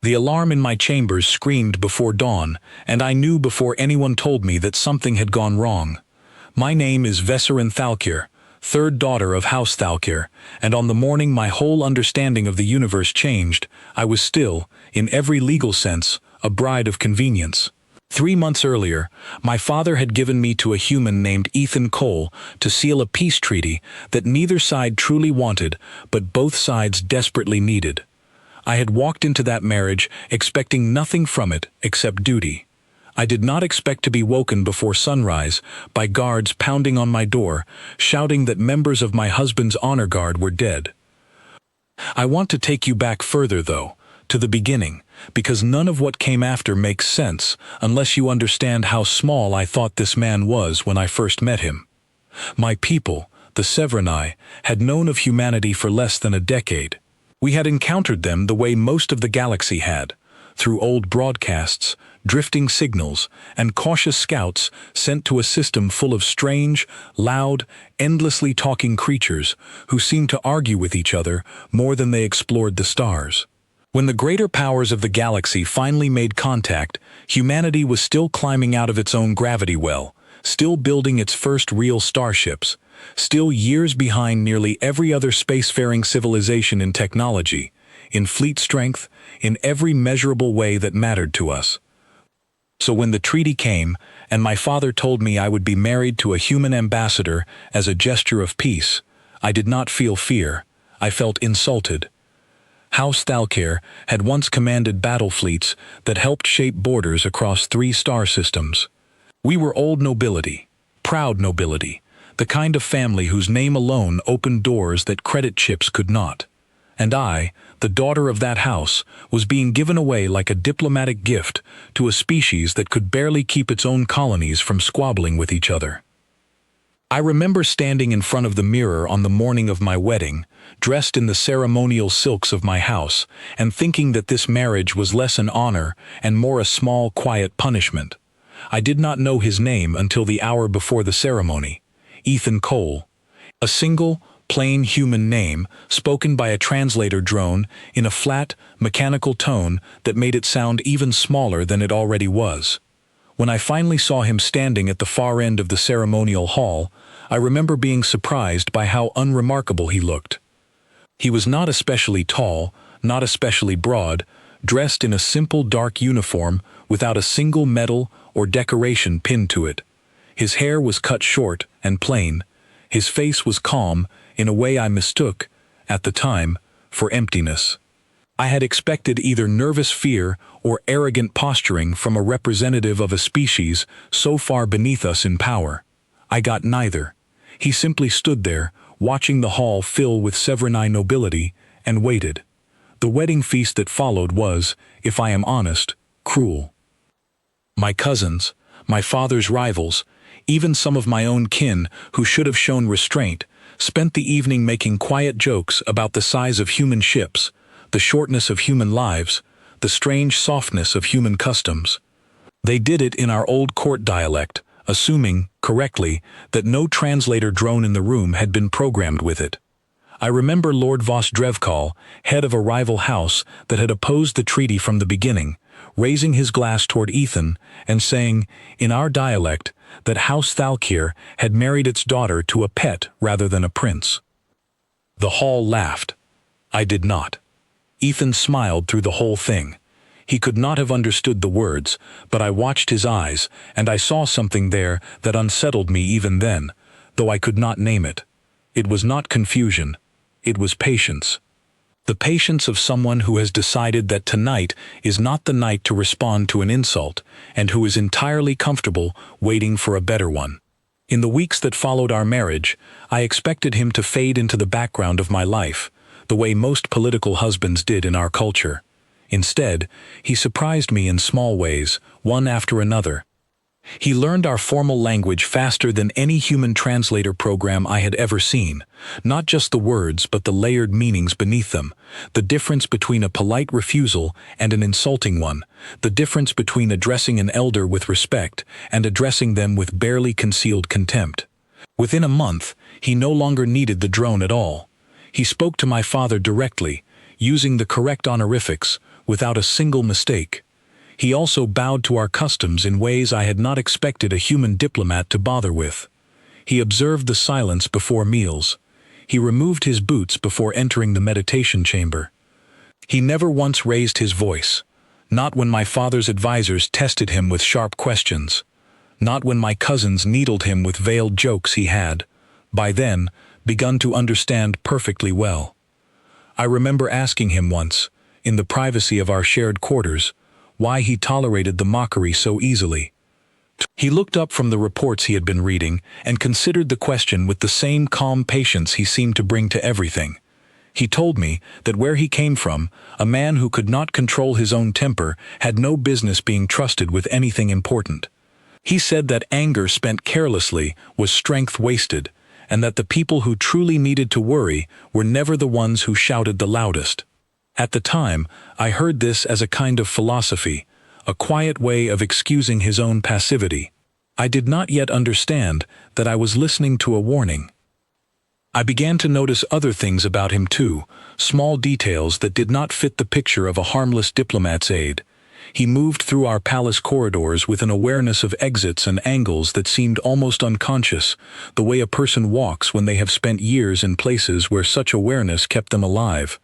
The alarm in my chambers screamed before dawn, and I knew before anyone told me that something had gone wrong. My name is Vesserin Thalkir, third daughter of House Thalkir, and on the morning my whole understanding of the universe changed, I was still, in every legal sense, a bride of convenience. 3 months earlier, my father had given me to a human named Ethan Cole to seal a peace treaty that neither side truly wanted, but both sides desperately needed. I had walked into that marriage expecting nothing from it except duty. I did not expect to be woken before sunrise by guards pounding on my door, shouting that members of my husband's honor guard were dead. I want to take you back further, though, to the beginning, because none of what came after makes sense unless you understand how small I thought this man was when I first met him. My people, the Severini, had known of humanity for less than a decade. We had encountered them the way most of the galaxy had, through old broadcasts, drifting signals, and cautious scouts sent to a system full of strange, loud, endlessly talking creatures who seemed to argue with each other more than they explored the stars. When the greater powers of the galaxy finally made contact, humanity was still climbing out of its own gravity well, still building its first real starships, still years behind nearly every other spacefaring civilization in technology, in fleet strength, in every measurable way that mattered to us. So when the treaty came, and my father told me I would be married to a human ambassador as a gesture of peace, I did not feel fear. I felt insulted. House Thalkir had once commanded battle fleets that helped shape borders across 3 star systems. We were old nobility, proud nobility, the kind of family whose name alone opened doors that credit chips could not. And I, the daughter of that house, was being given away like a diplomatic gift to a species that could barely keep its own colonies from squabbling with each other. I remember standing in front of the mirror on the morning of my wedding, dressed in the ceremonial silks of my house, and thinking that this marriage was less an honor and more a small, quiet punishment. I did not know his name until the hour before the ceremony. Ethan Cole. A single, plain human name, spoken by a translator drone in a flat, mechanical tone that made it sound even smaller than it already was. When I finally saw him standing at the far end of the ceremonial hall, I remember being surprised by how unremarkable he looked. He was not especially tall, not especially broad, dressed in a simple dark uniform without a single medal or decoration pinned to it. His hair was cut short and plain. His face was calm in a way I mistook, at the time, for emptiness. I had expected either nervous fear or arrogant posturing from a representative of a species so far beneath us in power. I got neither. He simply stood there, watching the hall fill with Severini nobility, and waited. The wedding feast that followed was, if I am honest, cruel. My cousins, my father's rivals, even some of my own kin who should have shown restraint, spent the evening making quiet jokes about the size of human ships, the shortness of human lives, the strange softness of human customs. They did it in our old court dialect, assuming, correctly, that no translator drone in the room had been programmed with it. I remember Lord Vos Drevkal, head of a rival house that had opposed the treaty from the beginning, raising his glass toward Ethan and saying, in our dialect, that House Thalkir had married its daughter to a pet rather than a prince. The hall laughed. I did not. Ethan smiled through the whole thing. He could not have understood the words, but I watched his eyes, and I saw something there that unsettled me even then, though I could not name it. It was not confusion. It was patience. The patience of someone who has decided that tonight is not the night to respond to an insult, and who is entirely comfortable waiting for a better one. In the weeks that followed our marriage, I expected him to fade into the background of my life, the way most political husbands did in our culture. Instead, he surprised me in small ways, one after another. He learned our formal language faster than any human translator program I had ever seen, not just the words but the layered meanings beneath them, the difference between a polite refusal and an insulting one, the difference between addressing an elder with respect and addressing them with barely concealed contempt. Within a month, he no longer needed the drone at all. He spoke to my father directly, using the correct honorifics, without a single mistake. He also bowed to our customs in ways I had not expected a human diplomat to bother with. He observed the silence before meals. He removed his boots before entering the meditation chamber. He never once raised his voice, not when my father's advisors tested him with sharp questions, not when my cousins needled him with veiled jokes he had, by then, begun to understand perfectly well. I remember asking him once, in the privacy of our shared quarters, why he tolerated the mockery so easily. He looked up from the reports he had been reading and considered the question with the same calm patience he seemed to bring to everything. He told me that where he came from, a man who could not control his own temper had no business being trusted with anything important. He said that anger spent carelessly was strength wasted, and that the people who truly needed to worry were never the ones who shouted the loudest. At the time, I heard this as a kind of philosophy, a quiet way of excusing his own passivity. I did not yet understand that I was listening to a warning. I began to notice other things about him too, small details that did not fit the picture of a harmless diplomat's aide. He moved through our palace corridors with an awareness of exits and angles that seemed almost unconscious, the way a person walks when they have spent years in places where such awareness kept them alive.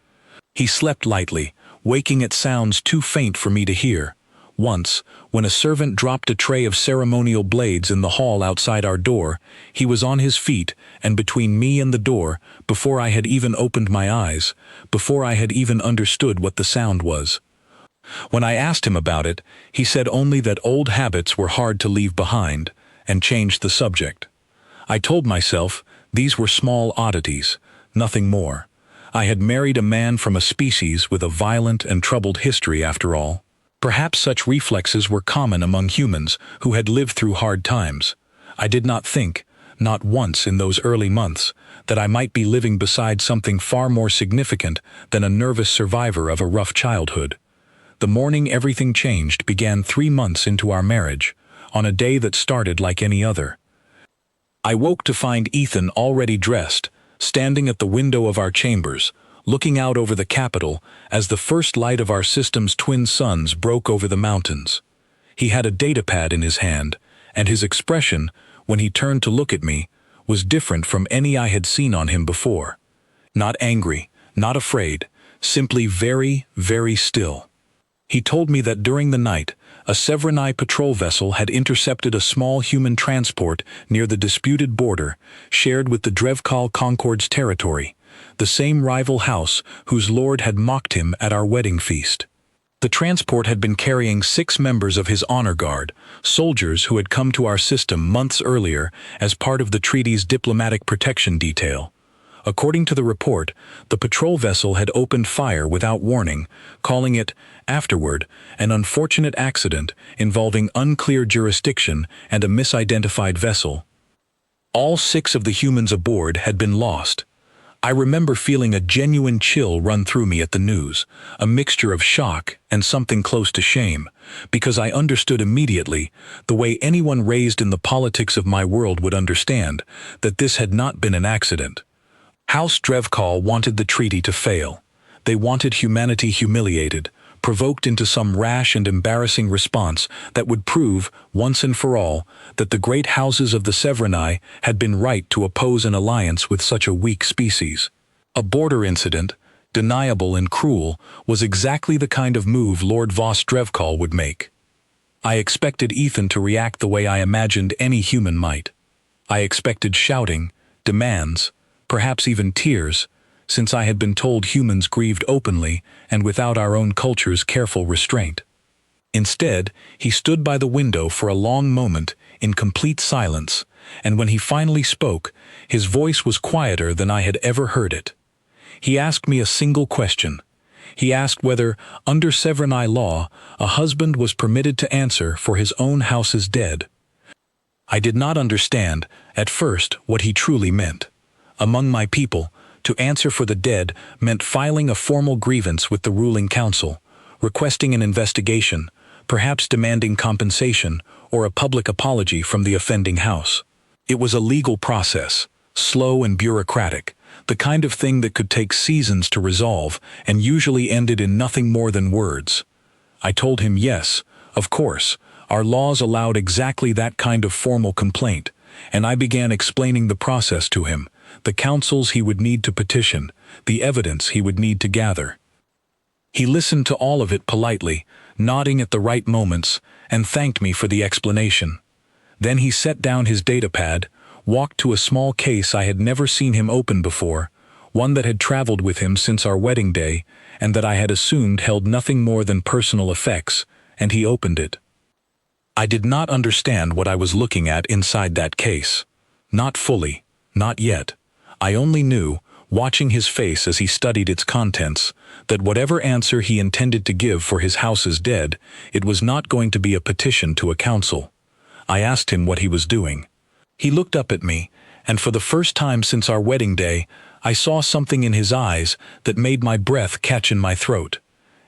He slept lightly, waking at sounds too faint for me to hear. Once, when a servant dropped a tray of ceremonial blades in the hall outside our door, he was on his feet and between me and the door before I had even opened my eyes, before I had even understood what the sound was. When I asked him about it, he said only that old habits were hard to leave behind, and changed the subject. I told myself these were small oddities, nothing more. I had married a man from a species with a violent and troubled history after all. Perhaps such reflexes were common among humans who had lived through hard times. I did not think, not once in those early months, that I might be living beside something far more significant than a nervous survivor of a rough childhood. The morning everything changed began 3 months into our marriage, on a day that started like any other. I woke to find Ethan already dressed, standing at the window of our chambers, looking out over the capital as the first light of our system's twin suns broke over the mountains. He had a datapad in his hand, and his expression, when he turned to look at me, was different from any I had seen on him before. Not angry, not afraid, simply very, very still. He told me that during the night, a Severini patrol vessel had intercepted a small human transport near the disputed border, shared with the Drevkal Concord's territory, the same rival house whose lord had mocked him at our wedding feast. The transport had been carrying 6 members of his honor guard, soldiers who had come to our system months earlier as part of the treaty's diplomatic protection detail. According to the report, the patrol vessel had opened fire without warning, calling it, afterward, an unfortunate accident involving unclear jurisdiction and a misidentified vessel. All 6 of the humans aboard had been lost. I remember feeling a genuine chill run through me at the news, a mixture of shock and something close to shame, because I understood immediately, the way anyone raised in the politics of my world would understand, that this had not been an accident. House Drevkal wanted the treaty to fail. They wanted humanity humiliated, provoked into some rash and embarrassing response that would prove, once and for all, that the great houses of the Severini had been right to oppose an alliance with such a weak species. A border incident, deniable and cruel, was exactly the kind of move Lord Voss Drevkal would make. I expected Ethan to react the way I imagined any human might. I expected shouting, demands, perhaps even tears, since I had been told humans grieved openly and without our own culture's careful restraint. Instead, he stood by the window for a long moment in complete silence, and when he finally spoke, his voice was quieter than I had ever heard it. He asked me a single question. He asked whether, under Severini law, a husband was permitted to answer for his own house's dead. I did not understand, at first, what he truly meant. Among my people, to answer for the dead meant filing a formal grievance with the ruling council, requesting an investigation, perhaps demanding compensation or a public apology from the offending house. It was a legal process, slow and bureaucratic, the kind of thing that could take seasons to resolve and usually ended in nothing more than words. I told him yes, of course, our laws allowed exactly that kind of formal complaint, and I began explaining the process to him, the counsels he would need to petition, the evidence he would need to gather. He listened to all of it politely, nodding at the right moments, and thanked me for the explanation. Then he set down his datapad, walked to a small case I had never seen him open before, one that had traveled with him since our wedding day, and that I had assumed held nothing more than personal effects, and he opened it. I did not understand what I was looking at inside that case. Not fully, not yet. I only knew, watching his face as he studied its contents, that whatever answer he intended to give for his house's dead, it was not going to be a petition to a council. I asked him what he was doing. He looked up at me, and for the first time since our wedding day, I saw something in his eyes that made my breath catch in my throat.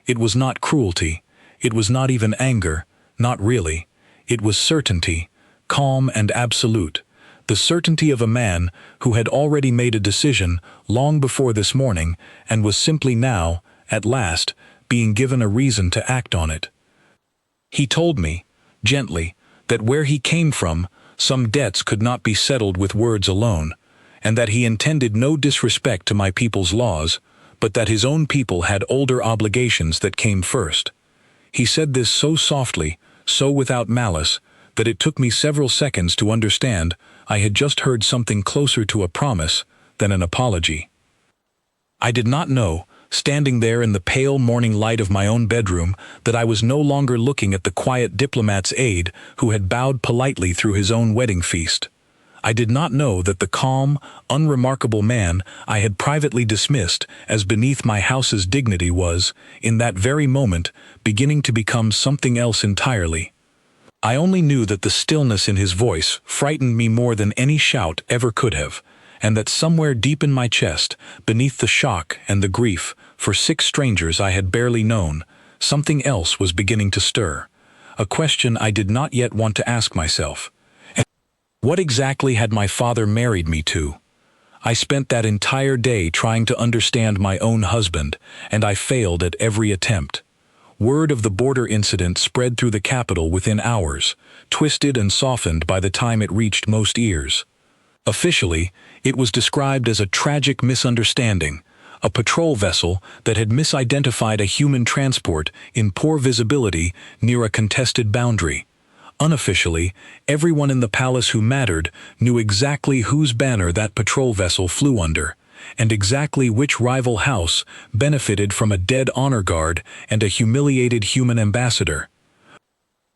It was not cruelty. It was not even anger. Not really. It was certainty, calm and absolute. The certainty of a man who had already made a decision long before this morning and was simply now, at last, being given a reason to act on it. He told me, gently, that where he came from, some debts could not be settled with words alone, and that he intended no disrespect to my people's laws, but that his own people had older obligations that came first. He said this so softly, so without malice, that it took me several seconds to understand I had just heard something closer to a promise than an apology. I did not know, standing there in the pale morning light of my own bedroom, that I was no longer looking at the quiet diplomat's aide who had bowed politely through his own wedding feast. I did not know that the calm, unremarkable man I had privately dismissed as beneath my house's dignity was, in that very moment, beginning to become something else entirely. I only knew that the stillness in his voice frightened me more than any shout ever could have, and that somewhere deep in my chest, beneath the shock and the grief for 6 strangers I had barely known, something else was beginning to stir, a question I did not yet want to ask myself. What exactly had my father married me to? I spent that entire day trying to understand my own husband, and I failed at every attempt. Word of the border incident spread through the capital within hours, twisted and softened by the time it reached most ears. Officially, it was described as a tragic misunderstanding, a patrol vessel that had misidentified a human transport in poor visibility near a contested boundary. Unofficially, everyone in the palace who mattered knew exactly whose banner that patrol vessel flew under, and exactly which rival house benefited from a dead honor guard and a humiliated human ambassador.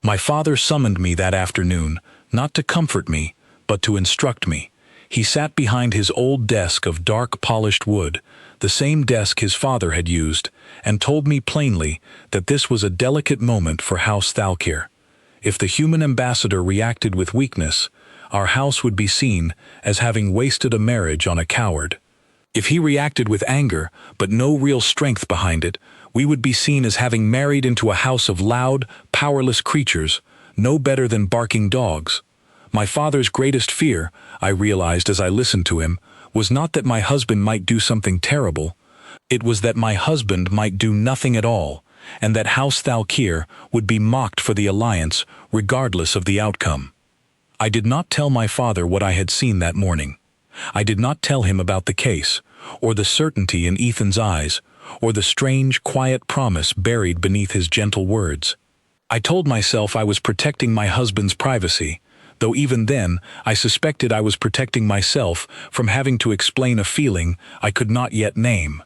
My father summoned me that afternoon, not to comfort me, but to instruct me. He sat behind his old desk of dark polished wood, the same desk his father had used, and told me plainly that this was a delicate moment for House Thalkir. If the human ambassador reacted with weakness, our house would be seen as having wasted a marriage on a coward. If he reacted with anger, but no real strength behind it, we would be seen as having married into a house of loud, powerless creatures, no better than barking dogs. My father's greatest fear, I realized as I listened to him, was not that my husband might do something terrible. It was that my husband might do nothing at all, and that House Thalkir would be mocked for the alliance, regardless of the outcome. I did not tell my father what I had seen that morning. I did not tell him about the case, or the certainty in Ethan's eyes, or the strange, quiet promise buried beneath his gentle words. I told myself I was protecting my husband's privacy, though even then I suspected I was protecting myself from having to explain a feeling I could not yet name.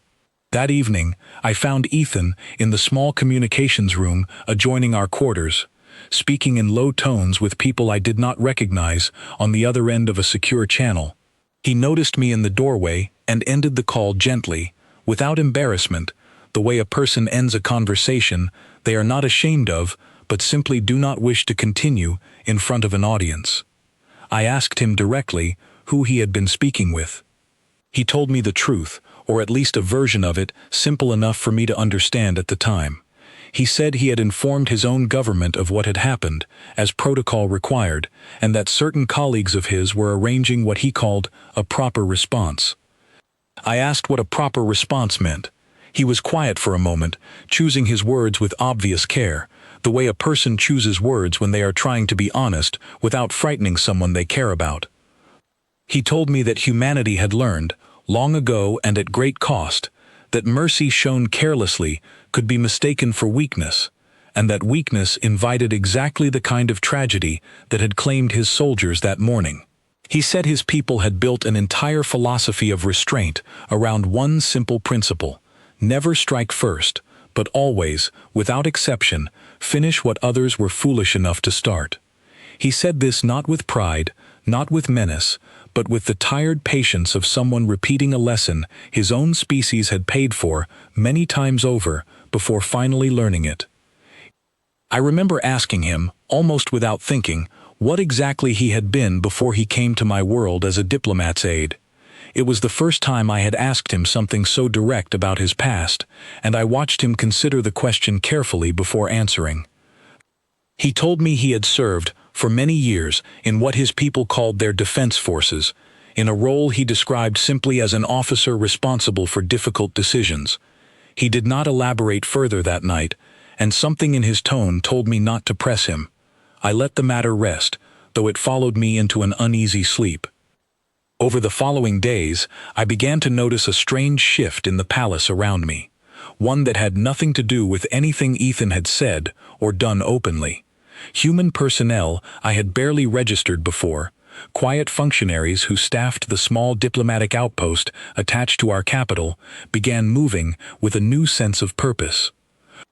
That evening, I found Ethan in the small communications room adjoining our quarters, speaking in low tones with people I did not recognize on the other end of a secure channel. He noticed me in the doorway and ended the call gently, without embarrassment, the way a person ends a conversation they are not ashamed of, but simply do not wish to continue in front of an audience. I asked him directly who he had been speaking with. He told me the truth, or at least a version of it, simple enough for me to understand at the time. He said he had informed his own government of what had happened, as protocol required, and that certain colleagues of his were arranging what he called a proper response. I asked what a proper response meant. He was quiet for a moment, choosing his words with obvious care, the way a person chooses words when they are trying to be honest without frightening someone they care about. He told me that humanity had learned, long ago and at great cost, that mercy shown carelessly could be mistaken for weakness, and that weakness invited exactly the kind of tragedy that had claimed his soldiers that morning. He said his people had built an entire philosophy of restraint around one simple principle: never strike first, but always, without exception, finish what others were foolish enough to start. He said this not with pride, not with menace, but with the tired patience of someone repeating a lesson his own species had paid for many times over before finally learning it. I remember asking him, almost without thinking, what exactly he had been before he came to my world as a diplomat's aide. It was the first time I had asked him something so direct about his past, and I watched him consider the question carefully before answering. He told me he had served, for many years, in what his people called their defense forces, in a role he described simply as an officer responsible for difficult decisions. He did not elaborate further that night, and something in his tone told me not to press him. I let the matter rest, though it followed me into an uneasy sleep. Over the following days, I began to notice a strange shift in the palace around me, one that had nothing to do with anything Ethan had said or done openly. Human personnel I had barely registered before, quiet functionaries who staffed the small diplomatic outpost attached to our capital, began moving with a new sense of purpose.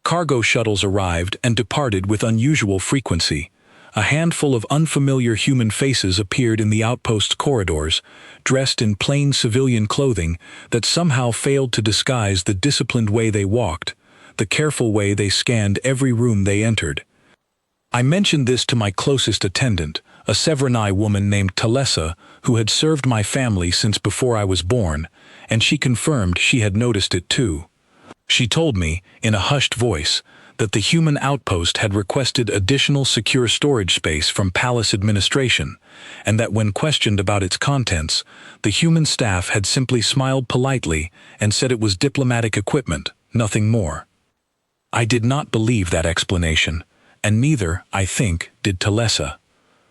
Cargo shuttles arrived and departed with unusual frequency. A handful of unfamiliar human faces appeared in the outpost's corridors, dressed in plain civilian clothing that somehow failed to disguise the disciplined way they walked, the careful way they scanned every room they entered. I mentioned this to my closest attendant, a Severini woman named Talessa, who had served my family since before I was born, and she confirmed she had noticed it too. She told me, in a hushed voice, that the human outpost had requested additional secure storage space from palace administration, and that when questioned about its contents, the human staff had simply smiled politely and said it was diplomatic equipment, nothing more. I did not believe that explanation, and neither, I think, did Talessa.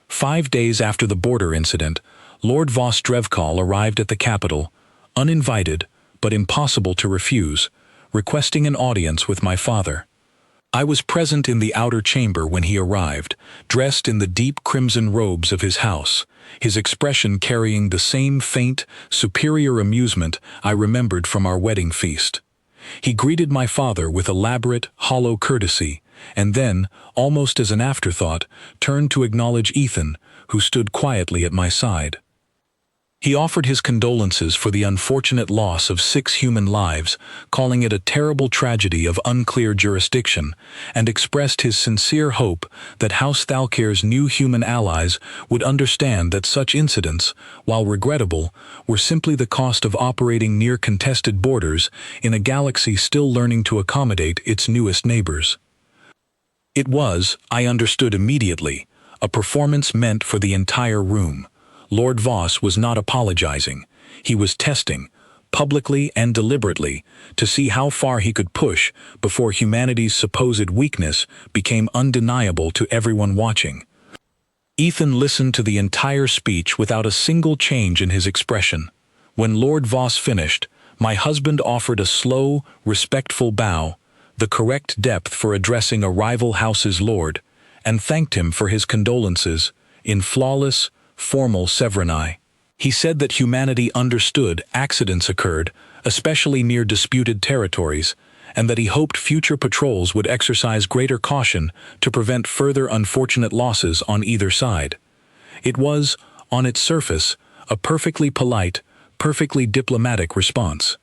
5 days after the border incident, Lord Voss Drevkal arrived at the capital, uninvited, but impossible to refuse, requesting an audience with my father. I was present in the outer chamber when he arrived, dressed in the deep crimson robes of his house, his expression carrying the same faint, superior amusement I remembered from our wedding feast. He greeted my father with elaborate, hollow courtesy, and then, almost as an afterthought, turned to acknowledge Ethan, who stood quietly at my side. He offered his condolences for the unfortunate loss of 6 human lives, calling it a terrible tragedy of unclear jurisdiction, and expressed his sincere hope that House Thalkir's new human allies would understand that such incidents, while regrettable, were simply the cost of operating near contested borders in a galaxy still learning to accommodate its newest neighbors. It was, I understood immediately, a performance meant for the entire room. Lord Voss was not apologizing. He was testing, publicly and deliberately, to see how far he could push before humanity's supposed weakness became undeniable to everyone watching. Ethan listened to the entire speech without a single change in his expression. When Lord Voss finished, my husband offered a slow, respectful bow, the correct depth for addressing a rival house's lord, and thanked him for his condolences, in flawless, formal Severini. He said that humanity understood accidents occurred, especially near disputed territories, and that he hoped future patrols would exercise greater caution to prevent further unfortunate losses on either side. It was, on its surface, a perfectly polite, perfectly diplomatic response.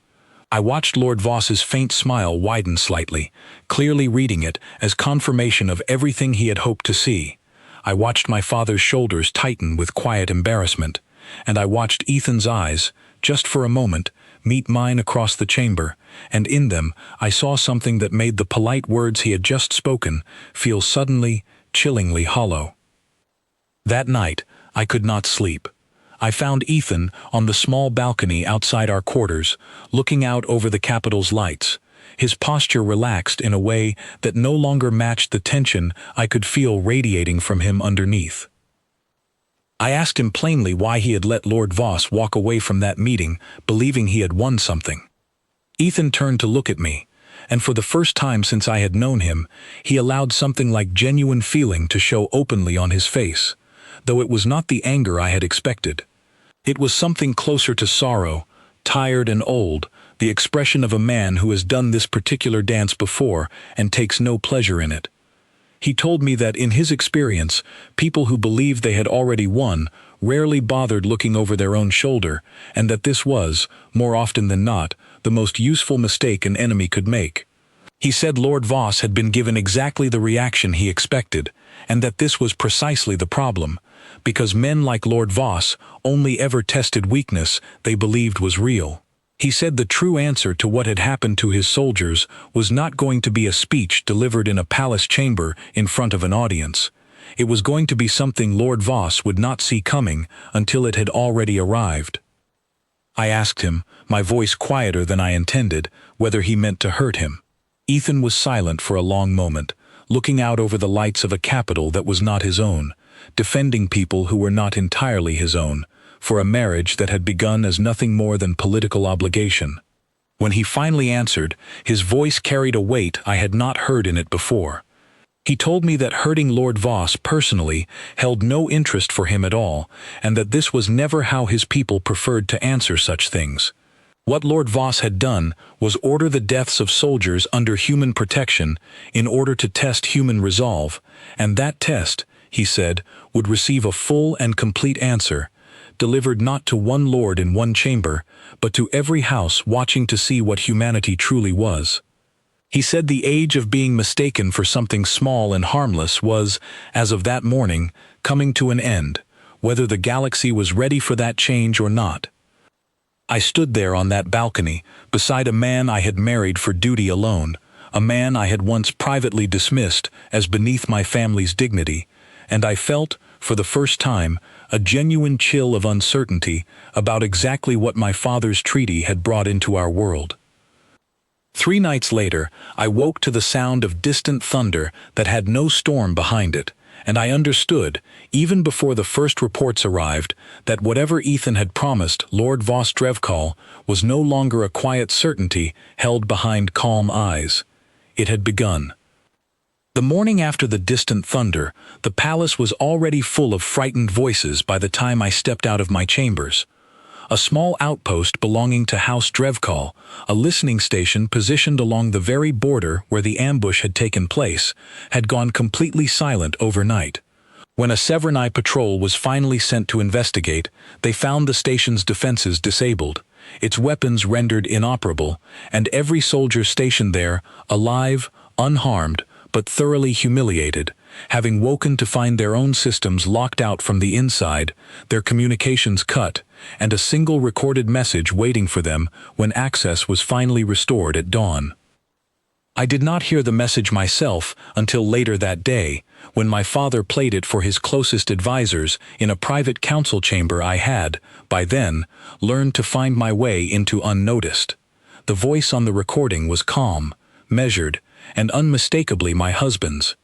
I watched Lord Voss's faint smile widen slightly, clearly reading it as confirmation of everything he had hoped to see. I watched my father's shoulders tighten with quiet embarrassment, and I watched Ethan's eyes, just for a moment, meet mine across the chamber, and in them I saw something that made the polite words he had just spoken feel suddenly, chillingly hollow. That night, I could not sleep. I found Ethan on the small balcony outside our quarters, looking out over the Capitol's lights, his posture relaxed in a way that no longer matched the tension I could feel radiating from him underneath. I asked him plainly why he had let Lord Voss walk away from that meeting, believing he had won something. Ethan turned to look at me, and for the first time since I had known him, he allowed something like genuine feeling to show openly on his face, though it was not the anger I had expected. It was something closer to sorrow, tired and old, the expression of a man who has done this particular dance before and takes no pleasure in it. He told me that in his experience, people who believed they had already won rarely bothered looking over their own shoulder, and that this was, more often than not, the most useful mistake an enemy could make. He said Lord Voss had been given exactly the reaction he expected, and that this was precisely the problem, because men like Lord Voss only ever tested weakness they believed was real. He said the true answer to what had happened to his soldiers was not going to be a speech delivered in a palace chamber in front of an audience. It was going to be something Lord Voss would not see coming until it had already arrived. I asked him, my voice quieter than I intended, whether he meant to hurt him. Ethan was silent for a long moment, looking out over the lights of a capital that was not his own, defending people who were not entirely his own, for a marriage that had begun as nothing more than political obligation. When he finally answered, his voice carried a weight I had not heard in it before. He told me that hurting Lord Voss personally held no interest for him at all, and that this was never how his people preferred to answer such things. What Lord Voss had done was order the deaths of soldiers under human protection in order to test human resolve, and that test, he said, would receive a full and complete answer, delivered not to one lord in one chamber, but to every house watching to see what humanity truly was. He said the age of being mistaken for something small and harmless was, as of that morning, coming to an end, whether the galaxy was ready for that change or not. I stood there on that balcony, beside a man I had married for duty alone, a man I had once privately dismissed as beneath my family's dignity, and I felt, for the first time, a genuine chill of uncertainty about exactly what my father's treaty had brought into our world. 3 nights later, I woke to the sound of distant thunder that had no storm behind it, and I understood, even before the first reports arrived, that whatever Ethan had promised Lord Voss Drevkal was no longer a quiet certainty held behind calm eyes. It had begun. The morning after the distant thunder, the palace was already full of frightened voices by the time I stepped out of my chambers. A small outpost belonging to House Drevkal, a listening station positioned along the very border where the ambush had taken place, had gone completely silent overnight. When a Severnai patrol was finally sent to investigate, they found the station's defenses disabled, its weapons rendered inoperable, and every soldier stationed there, alive, unharmed, but thoroughly humiliated, having woken to find their own systems locked out from the inside, their communications cut, and a single recorded message waiting for them when access was finally restored at dawn. I did not hear the message myself until later that day, when my father played it for his closest advisors in a private council chamber I had, by then, learned to find my way into unnoticed. The voice on the recording was calm, measured, and unmistakably my husband's.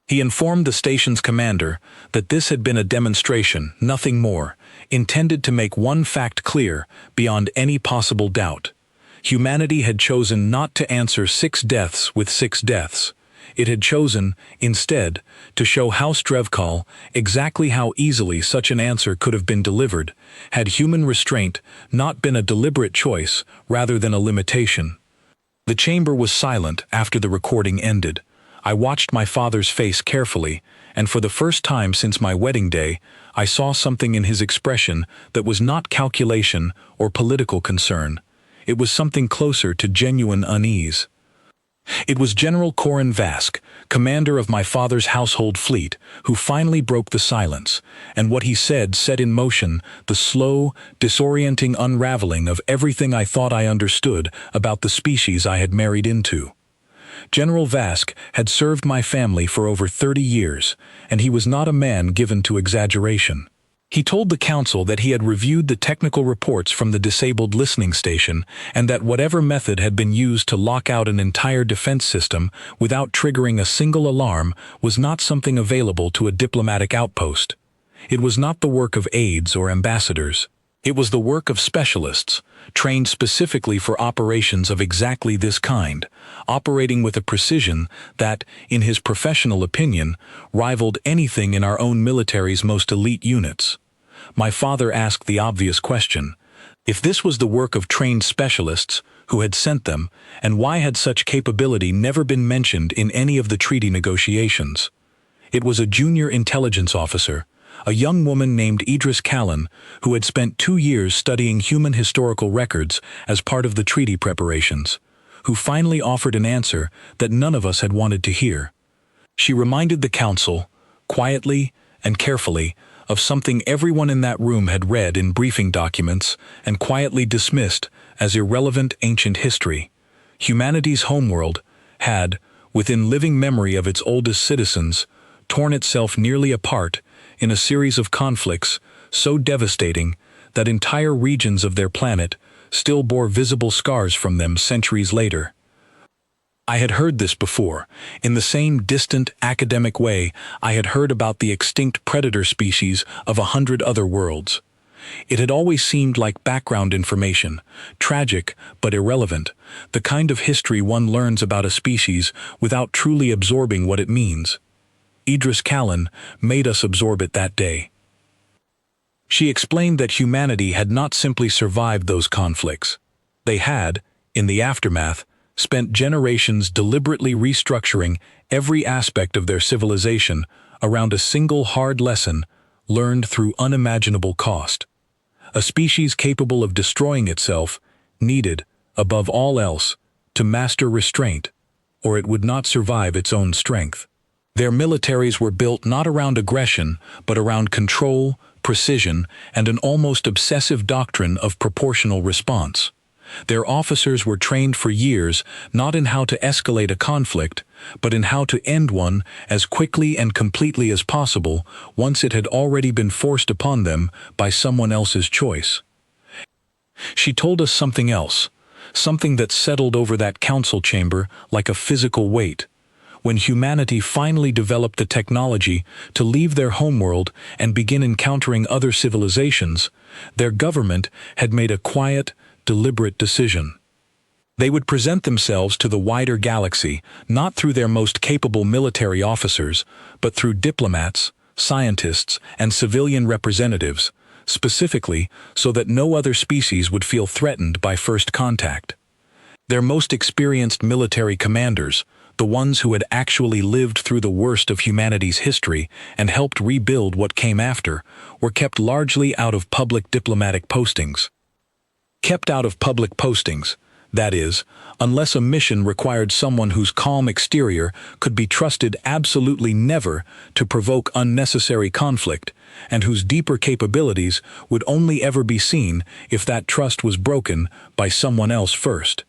He informed the station's commander that this had been a demonstration, nothing more, intended to make one fact clear beyond any possible doubt. Humanity had chosen not to answer 6 deaths with 6 deaths. It had chosen, instead, to show House Drevkal exactly how easily such an answer could have been delivered, had human restraint not been a deliberate choice rather than a limitation. The chamber was silent after the recording ended. I watched my father's face carefully, and for the first time since my wedding day, I saw something in his expression that was not calculation or political concern. It was something closer to genuine unease. It was General Corin Vask, commander of my father's household fleet, who finally broke the silence, and what he said set in motion the slow, disorienting unraveling of everything I thought I understood about the species I had married into. General Vask had served my family for over 30 years, and he was not a man given to exaggeration. He told the council that he had reviewed the technical reports from the disabled listening station and that whatever method had been used to lock out an entire defense system without triggering a single alarm was not something available to a diplomatic outpost. It was not the work of aides or ambassadors. It was the work of specialists, trained specifically for operations of exactly this kind, operating with a precision that, in his professional opinion, rivaled anything in our own military's most elite units. My father asked the obvious question: if this was the work of trained specialists, who had sent them, and why had such capability never been mentioned in any of the treaty negotiations? It was a junior intelligence officer, a young woman named Idris Callan, who had spent 2 years studying human historical records as part of the treaty preparations, who finally offered an answer that none of us had wanted to hear. She reminded the council, quietly and carefully, of something everyone in that room had read in briefing documents and quietly dismissed as irrelevant ancient history. Humanity's homeworld had, within living memory of its oldest citizens, torn itself nearly apart in a series of conflicts so devastating that entire regions of their planet still bore visible scars from them centuries later. I had heard this before. In the same distant, academic way, I had heard about the extinct predator species of 100 other worlds. It had always seemed like background information, tragic but irrelevant, the kind of history one learns about a species without truly absorbing what it means. Idris Callan made us absorb it that day. She explained that humanity had not simply survived those conflicts. They had, in the aftermath, spent generations deliberately restructuring every aspect of their civilization around a single hard lesson learned through unimaginable cost. A species capable of destroying itself needed, above all else, to master restraint, or it would not survive its own strength. Their militaries were built not around aggression, but around control, precision, and an almost obsessive doctrine of proportional response. Their officers were trained for years not in how to escalate a conflict, but in how to end one as quickly and completely as possible once it had already been forced upon them by someone else's choice. She told us something else, something that settled over that council chamber like a physical weight. When humanity finally developed the technology to leave their homeworld and begin encountering other civilizations, their government had made a quiet, deliberate decision. They would present themselves to the wider galaxy not through their most capable military officers, but through diplomats, scientists, and civilian representatives, specifically so that no other species would feel threatened by first contact. Their most experienced military commanders, the ones who had actually lived through the worst of humanity's history and helped rebuild what came after, were kept largely out of public diplomatic postings. Kept out of public postings, that is, unless a mission required someone whose calm exterior could be trusted absolutely never to provoke unnecessary conflict, and whose deeper capabilities would only ever be seen if that trust was broken by someone else first.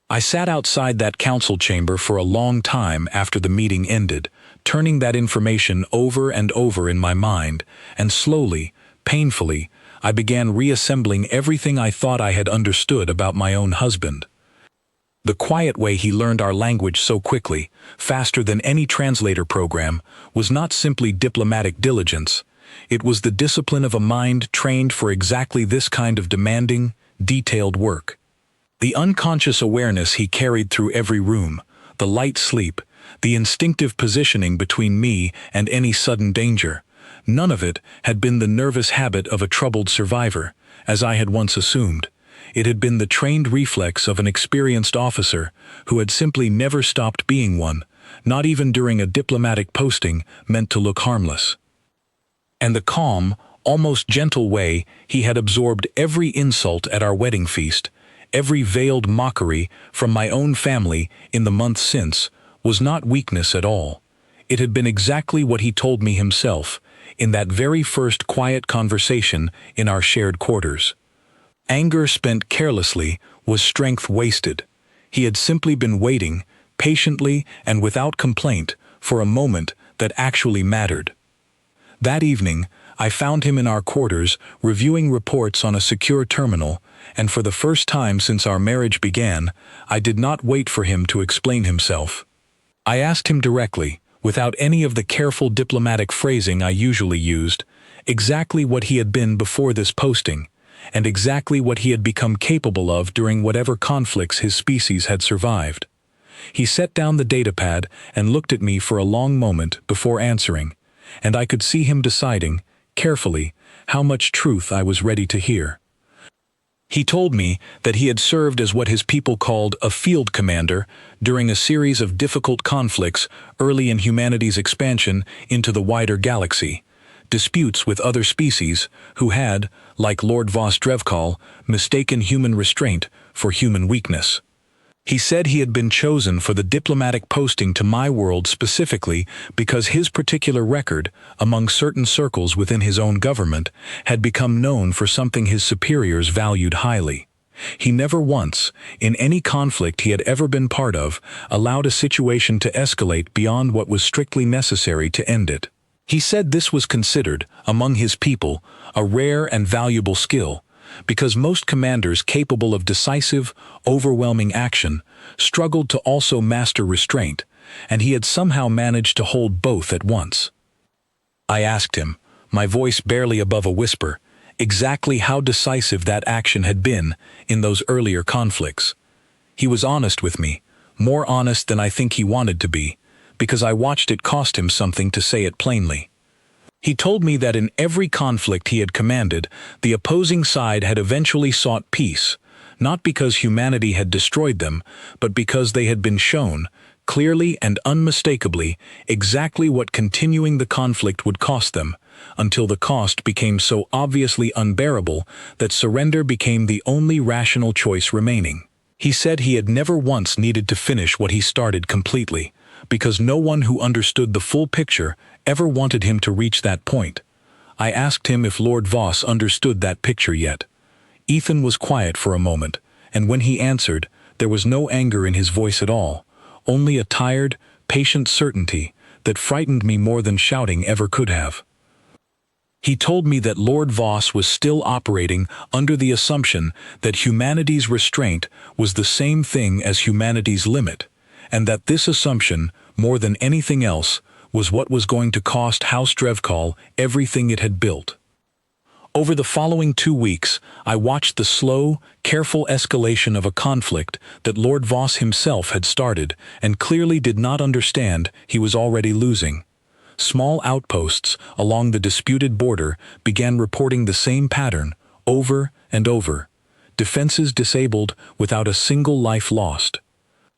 I sat outside that council chamber for a long time after the meeting ended, turning that information over and over in my mind, and slowly, painfully, I began reassembling everything I thought I had understood about my own husband. The quiet way he learned our language so quickly, faster than any translator program, was not simply diplomatic diligence. It was the discipline of a mind trained for exactly this kind of demanding, detailed work. The unconscious awareness he carried through every room, the light sleep, the instinctive positioning between me and any sudden danger, none of it had been the nervous habit of a troubled survivor, as I had once assumed. It had been the trained reflex of an experienced officer who had simply never stopped being one, not even during a diplomatic posting meant to look harmless. And the calm, almost gentle way he had absorbed every insult at our wedding feast, every veiled mockery from my own family in the months since, was not weakness at all. It had been exactly what he told me himself, in that very first quiet conversation in our shared quarters. Anger spent carelessly was strength wasted. He had simply been waiting, patiently and without complaint, for a moment that actually mattered. That evening, I found him in our quarters, reviewing reports on a secure terminal, and for the first time since our marriage began, I did not wait for him to explain himself. I asked him directly, without any of the careful diplomatic phrasing I usually used, exactly what he had been before this posting, and exactly what he had become capable of during whatever conflicts his species had survived. He set down the datapad and looked at me for a long moment before answering, and I could see him deciding, carefully, how much truth I was ready to hear. He told me that he had served as what his people called a field commander during a series of difficult conflicts early in humanity's expansion into the wider galaxy, disputes with other species who had, like Lord Vos Drevkal, mistaken human restraint for human weakness. He said he had been chosen for the diplomatic posting to my world specifically because his particular record, among certain circles within his own government, had become known for something his superiors valued highly. He never once, in any conflict he had ever been part of, allowed a situation to escalate beyond what was strictly necessary to end it. He said this was considered, among his people, a rare and valuable skill, because most commanders capable of decisive, overwhelming action struggled to also master restraint, and he had somehow managed to hold both at once. I asked him, my voice barely above a whisper, exactly how decisive that action had been in those earlier conflicts. He was honest with me, more honest than I think he wanted to be, because I watched it cost him something to say it plainly. He told me that in every conflict he had commanded, the opposing side had eventually sought peace, not because humanity had destroyed them, but because they had been shown, clearly and unmistakably, exactly what continuing the conflict would cost them, until the cost became so obviously unbearable that surrender became the only rational choice remaining. He said he had never once needed to finish what he started completely, because no one who understood the full picture ever wanted him to reach that point. I asked him if Lord Vos understood that picture yet. Ethan was quiet for a moment, and when he answered, there was no anger in his voice at all, only a tired, patient certainty that frightened me more than shouting ever could have. He told me that Lord Vos was still operating under the assumption that humanity's restraint was the same thing as humanity's limit, and that this assumption, more than anything else, was what was going to cost House Drevkal everything it had built. Over the following 2 weeks, I watched the slow, careful escalation of a conflict that Lord Vos himself had started and clearly did not understand he was already losing. Small outposts along the disputed border began reporting the same pattern, over and over. Defenses disabled without a single life lost.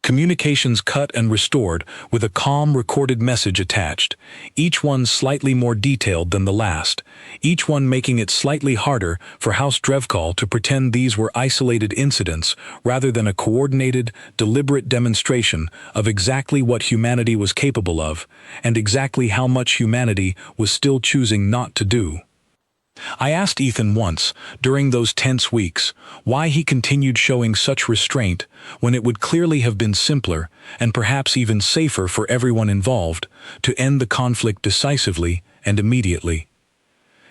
Communications cut and restored with a calm recorded message attached, each one slightly more detailed than the last, each one making it slightly harder for House Drevkal to pretend these were isolated incidents rather than a coordinated, deliberate demonstration of exactly what humanity was capable of, and exactly how much humanity was still choosing not to do. I asked Ethan once, during those tense weeks, why he continued showing such restraint when it would clearly have been simpler, and perhaps even safer for everyone involved, to end the conflict decisively and immediately.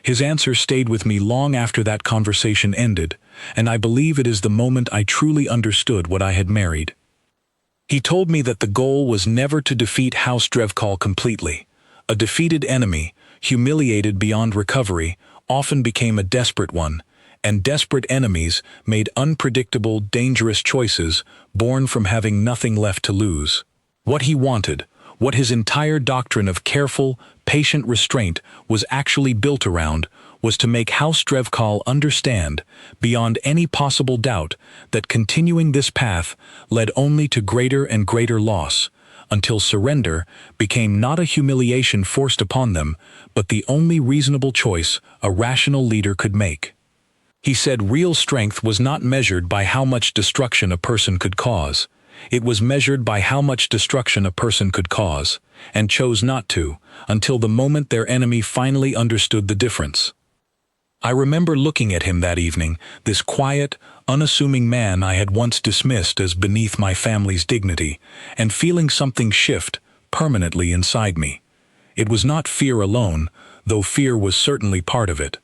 His answer stayed with me long after that conversation ended, and I believe it is the moment I truly understood what I had married. He told me that the goal was never to defeat House Drevkal completely. A defeated enemy, humiliated beyond recovery, often became a desperate one, and desperate enemies made unpredictable, dangerous choices born from having nothing left to lose. What he wanted, what his entire doctrine of careful, patient restraint was actually built around, was to make House Drevkal understand, beyond any possible doubt, that continuing this path led only to greater and greater loss, until surrender became not a humiliation forced upon them, but the only reasonable choice a rational leader could make. He said real strength was not measured by how much destruction a person could cause. It was measured by how much destruction a person could cause, and chose not to, until the moment their enemy finally understood the difference. I remember looking at him that evening, this quiet, unassuming man I had once dismissed as beneath my family's dignity, and feeling something shift permanently inside me. It was not fear alone, though fear was certainly part of it.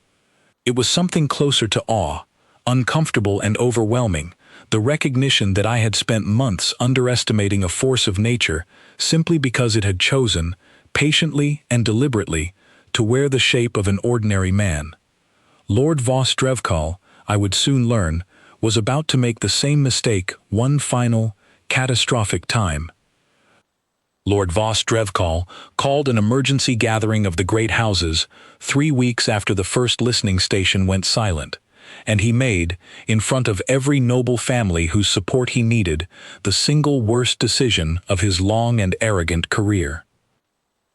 It was something closer to awe, uncomfortable and overwhelming, the recognition that I had spent months underestimating a force of nature simply because it had chosen, patiently and deliberately, to wear the shape of an ordinary man. Lord Voss Drevkal, I would soon learn, was about to make the same mistake one final, catastrophic time. Lord Voss Drevkal called an emergency gathering of the great houses 3 weeks after the first listening station went silent, and he made, in front of every noble family whose support he needed, the single worst decision of his long and arrogant career.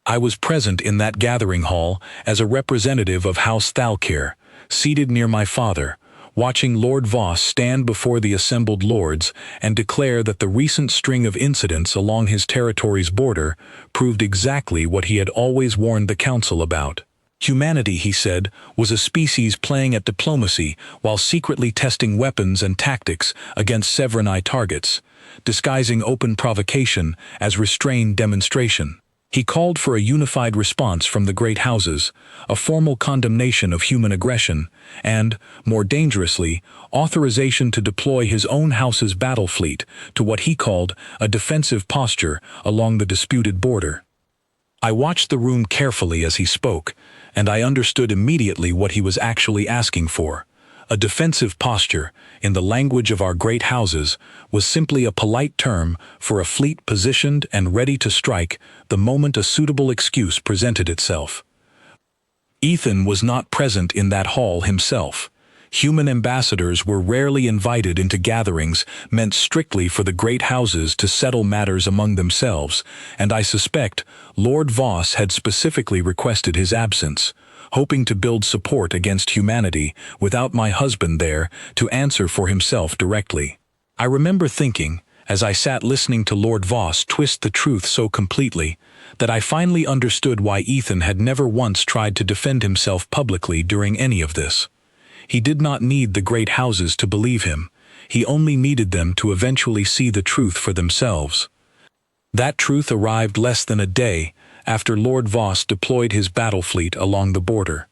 I was present in that gathering hall as a representative of House Thalkir, seated near my father, watching Lord Voss stand before the assembled lords and declare that the recent string of incidents along his territory's border proved exactly what he had always warned the council about. Humanity, he said, was a species playing at diplomacy while secretly testing weapons and tactics against Severini targets, disguising open provocation as restrained demonstration. He called for a unified response from the great houses, a formal condemnation of human aggression, and, more dangerously, authorization to deploy his own house's battle fleet to what he called a defensive posture along the disputed border. I watched the room carefully as he spoke, and I understood immediately what he was actually asking for. A defensive posture, in the language of our great houses, was simply a polite term for a fleet positioned and ready to strike the moment a suitable excuse presented itself. Ethan was not present in that hall himself. Human ambassadors were rarely invited into gatherings meant strictly for the great houses to settle matters among themselves, and I suspect Lord Voss had specifically requested his absence, hoping to build support against humanity without my husband there to answer for himself directly. I remember thinking, as I sat listening to Lord Voss twist the truth so completely, that I finally understood why Ethan had never once tried to defend himself publicly during any of this. He did not need the great houses to believe him. He only needed them to eventually see the truth for themselves. That truth arrived less than a day after Lord Voss deployed his battle fleet along the border.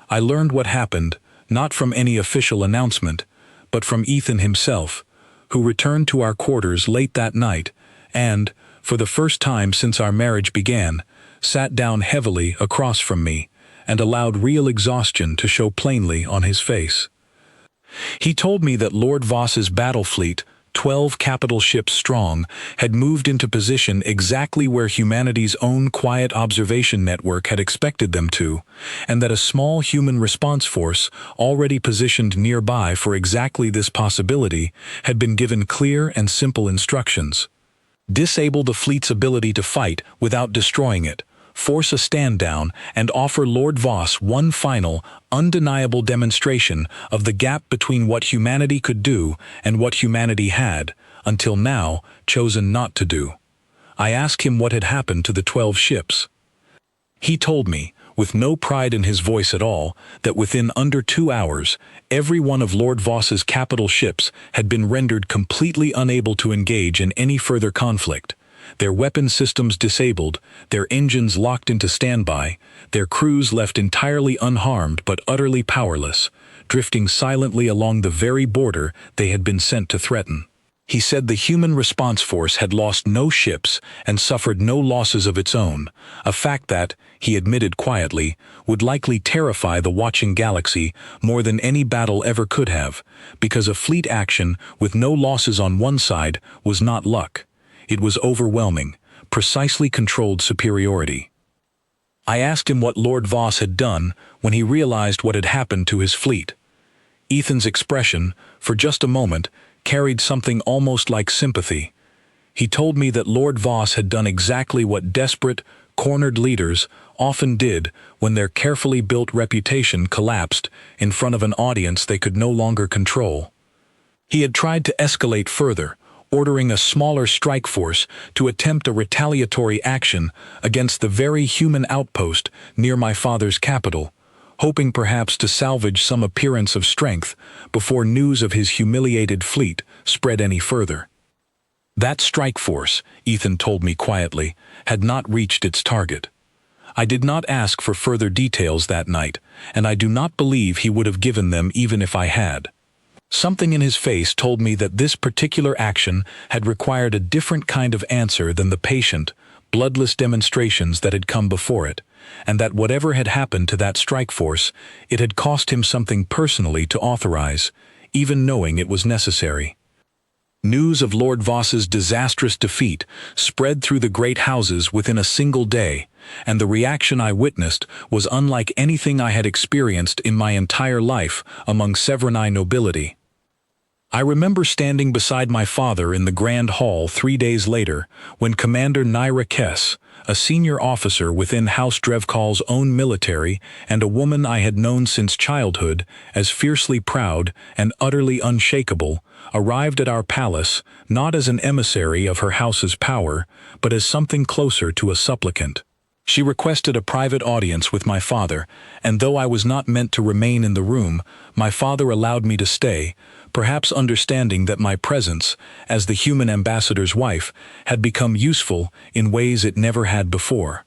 I learned what happened, not from any official announcement, but from Ethan himself, who returned to our quarters late that night and, for the first time since our marriage began, sat down heavily across from me and allowed real exhaustion to show plainly on his face. He told me that Lord Voss's battle fleet, 12 capital ships strong, had moved into position exactly where humanity's own quiet observation network had expected them to, and that a small human response force, already positioned nearby for exactly this possibility, had been given clear and simple instructions. Disable the fleet's ability to fight without destroying it, force a stand-down, and offer Lord Voss one final, undeniable demonstration of the gap between what humanity could do and what humanity had, until now, chosen not to do. I asked him what had happened to the 12 ships. He told me, with no pride in his voice at all, that within under 2 hours, every one of Lord Voss's capital ships had been rendered completely unable to engage in any further conflict, their weapon systems disabled, their engines locked into standby, their crews left entirely unharmed but utterly powerless, drifting silently along the very border they had been sent to threaten. He said the human response force had lost no ships and suffered no losses of its own, a fact that, he admitted quietly, would likely terrify the watching galaxy more than any battle ever could have, because a fleet action with no losses on one side was not luck. It was overwhelming, precisely controlled superiority. I asked him what Lord Voss had done when he realized what had happened to his fleet. Ethan's expression, for just a moment, carried something almost like sympathy. He told me that Lord Voss had done exactly what desperate, cornered leaders often did when their carefully built reputation collapsed in front of an audience they could no longer control. He had tried to escalate further, ordering a smaller strike force to attempt a retaliatory action against the very human outpost near my father's capital, hoping perhaps to salvage some appearance of strength before news of his humiliated fleet spread any further. That strike force, Ethan told me quietly, had not reached its target. I did not ask for further details that night, and I do not believe he would have given them even if I had. Something in his face told me that this particular action had required a different kind of answer than the patient, bloodless demonstrations that had come before it, and that whatever had happened to that strike force, it had cost him something personally to authorize, even knowing it was necessary. News of Lord Voss's disastrous defeat spread through the great houses within a single day, and the reaction I witnessed was unlike anything I had experienced in my entire life among Severni nobility. I remember standing beside my father in the Grand Hall 3 days later when Commander Naira Kess, a senior officer within House Drevkal's own military and a woman I had known since childhood as fiercely proud and utterly unshakable, arrived at our palace not as an emissary of her house's power, but as something closer to a supplicant. She requested a private audience with my father, and though I was not meant to remain in the room, my father allowed me to stay, perhaps understanding that my presence, as the human ambassador's wife, had become useful in ways it never had before.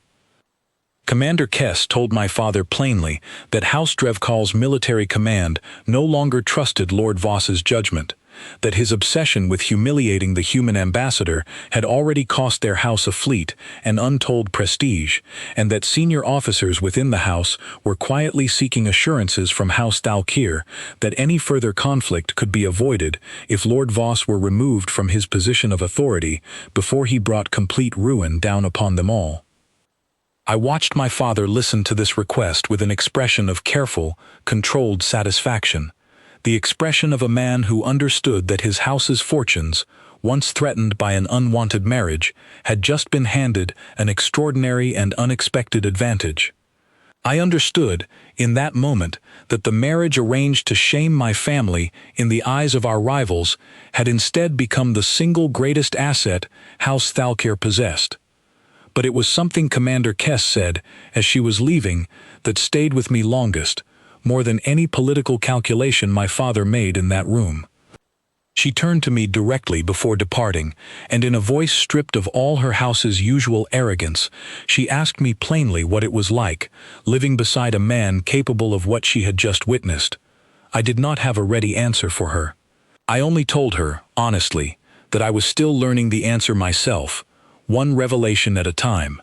Commander Kess told my father plainly that House Drevkal's military command no longer trusted Lord Voss's judgment, that his obsession with humiliating the human ambassador had already cost their house a fleet and untold prestige, and that senior officers within the house were quietly seeking assurances from House Thalkir that any further conflict could be avoided if Lord Voss were removed from his position of authority before he brought complete ruin down upon them all. I watched my father listen to this request with an expression of careful, controlled satisfaction, the expression of a man who understood that his house's fortunes, once threatened by an unwanted marriage, had just been handed an extraordinary and unexpected advantage. I understood, in that moment, that the marriage arranged to shame my family in the eyes of our rivals had instead become the single greatest asset House Thalkir possessed. But it was something Commander Kess said, as she was leaving, that stayed with me longest, more than any political calculation my father made in that room. She turned to me directly before departing, and in a voice stripped of all her house's usual arrogance, she asked me plainly what it was like, living beside a man capable of what she had just witnessed. I did not have a ready answer for her. I only told her, honestly, that I was still learning the answer myself, one revelation at a time.